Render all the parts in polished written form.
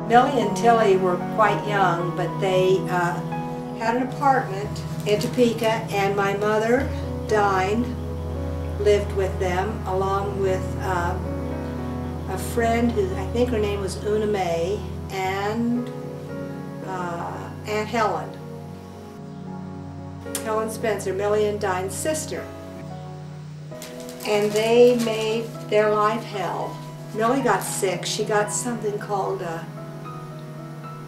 Millie and Tillie were quite young, but they had an apartment in Topeka, and my mother, Dine, lived with them along with a friend who, I think her name was Una Mae, and Aunt Helen. Helen Spencer, Millie and Dine's sister. And they made their life hell. Millie got sick. She got something called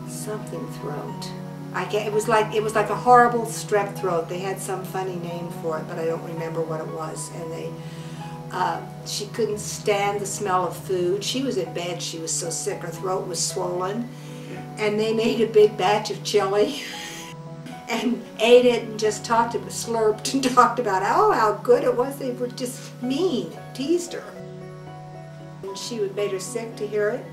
something throat. It was like a horrible strep throat. They had some funny name for it, but I don't remember what it was. And she couldn't stand the smell of food. She was in bed. She was so sick. Her throat was swollen. And they made a big batch of chili and ate it and just slurped and talked about how good it was. They were just mean, teased her. And she made her sick to hear it.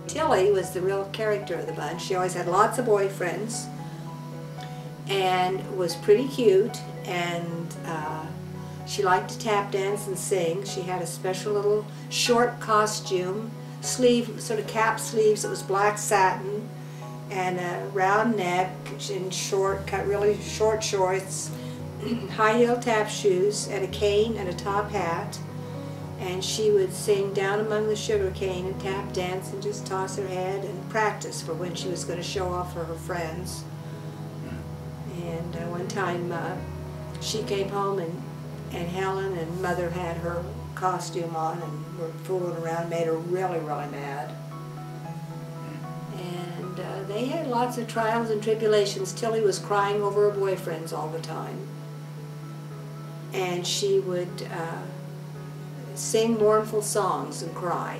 Tillie was the real character of the bunch. She always had lots of boyfriends and was pretty cute, and she liked to tap dance and sing. She had a special little short costume, sort of cap sleeves. It was black satin and a round neck and really short shorts, high heel tap shoes and a cane and a top hat. And she would sing Down Among the Sugar Cane and tap dance and just toss her head and practice for when she was going to show off for her friends. And one time she came home and Helen and Mother had her costume on and were fooling around, made her really, really mad. And they had lots of trials and tribulations. Tillie was crying over her boyfriends all the time. And she would sing mournful songs and cry.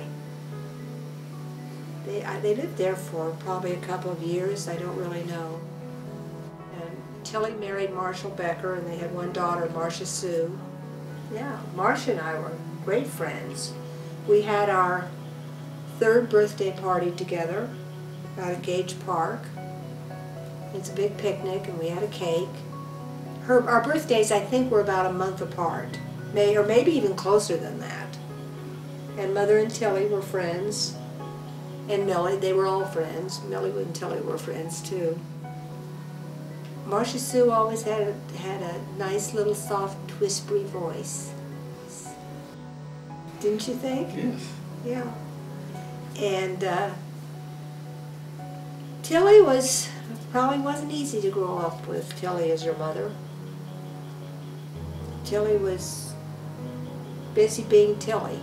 They lived there for probably a couple of years, I don't really know. And Tillie married Marsha Becker, and they had one daughter, Marsha Sue. Yeah, Marsha and I were great friends. We had our 3rd birthday party together out at Gage Park. It's a big picnic, and we had a cake. Our birthdays, I think, were about a month apart. Or maybe even closer than that. And Mother and Tillie were friends, and Millie, they were all friends. Millie and Tillie were friends too. Marsha Sue always had a nice little soft whispery voice. Didn't you think? Yes. Yeah. And Tillie probably wasn't easy to grow up with, Tillie as your mother. Tillie was busy being Tillie,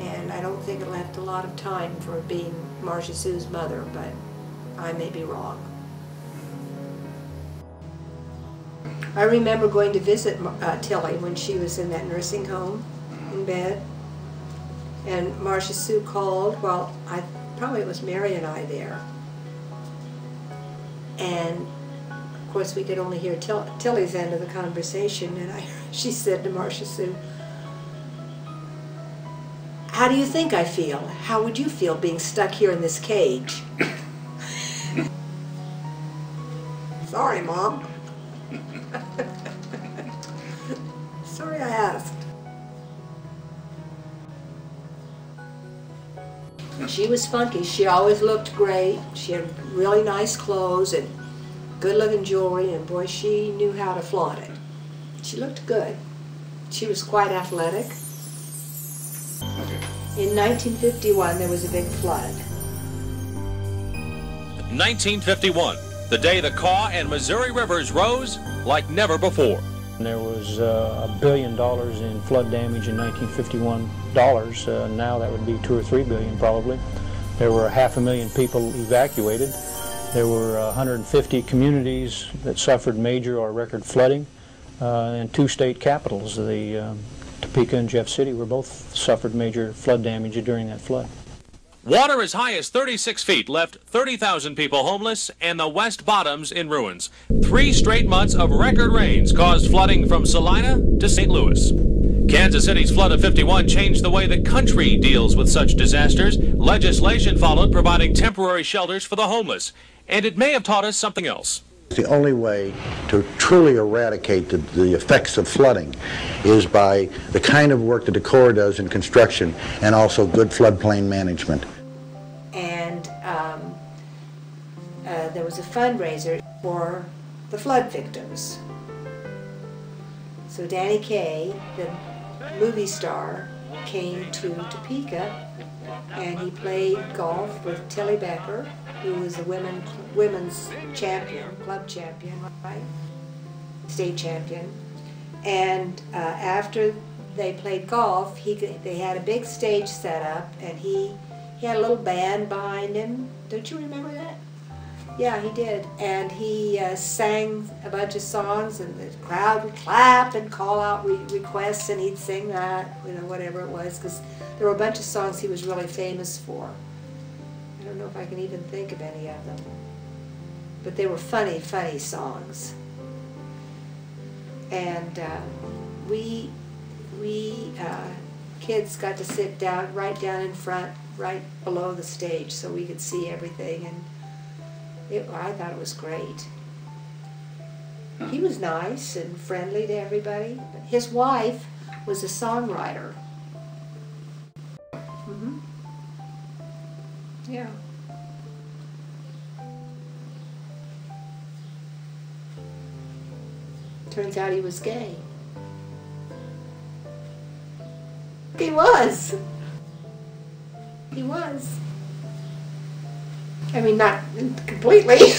and I don't think it left a lot of time for being Marsha Sue's mother, but I may be wrong. I remember going to visit Tillie when she was in that nursing home in bed, and Marsha Sue called while probably it was Mary and I there, and of course, we could only hear Tillie's end of the conversation, and she said to Marsha Sue, "How do you think I feel? How would you feel being stuck here in this cage?" Sorry, Mom. Sorry I asked. She was spunky. She always looked great. She had really nice clothes and good-looking jewelry, and boy, she knew how to flaunt it. She looked good. She was quite athletic. In 1951, there was a big flood. 1951, the day the Kaw and Missouri rivers rose like never before. There was $1 billion in flood damage in 1951 dollars. Now that would be $2 or $3 billion probably. There were 500,000 people evacuated. There were 150 communities that suffered major or record flooding, and 2 state capitals, the Topeka and Jeff City, were both suffered major flood damage during that flood. Water as high as 36 feet left 30,000 people homeless and the West Bottoms in ruins. 3 straight months of record rains caused flooding from Salina to St. Louis. Kansas City's flood of 51 changed the way the country deals with such disasters. Legislation followed providing temporary shelters for the homeless. And it may have taught us something else. The only way to truly eradicate the effects of flooding is by the kind of work that the Corps does in construction and also good floodplain management. and there was a fundraiser for the flood victims. So Danny Kaye, the movie star, came to Topeka, and he played golf with Tillie Becker, who was a women's champion, club champion, right? State champion. And after they played golf, they had a big stage set up, and he had a little band behind him. Don't you remember that? Yeah, he did. And he sang a bunch of songs, and the crowd would clap and call out requests, and he'd sing that, you know, whatever it was, because there were a bunch of songs he was really famous for. I don't know if I can even think of any of them. But they were funny, funny songs. And we kids got to sit down, right down in front, right below the stage, so we could see everything, and I thought it was great. He was nice and friendly to everybody. His wife was a songwriter. Mm-hmm. Yeah. Turns out he was gay. He was. He was. I mean, not completely.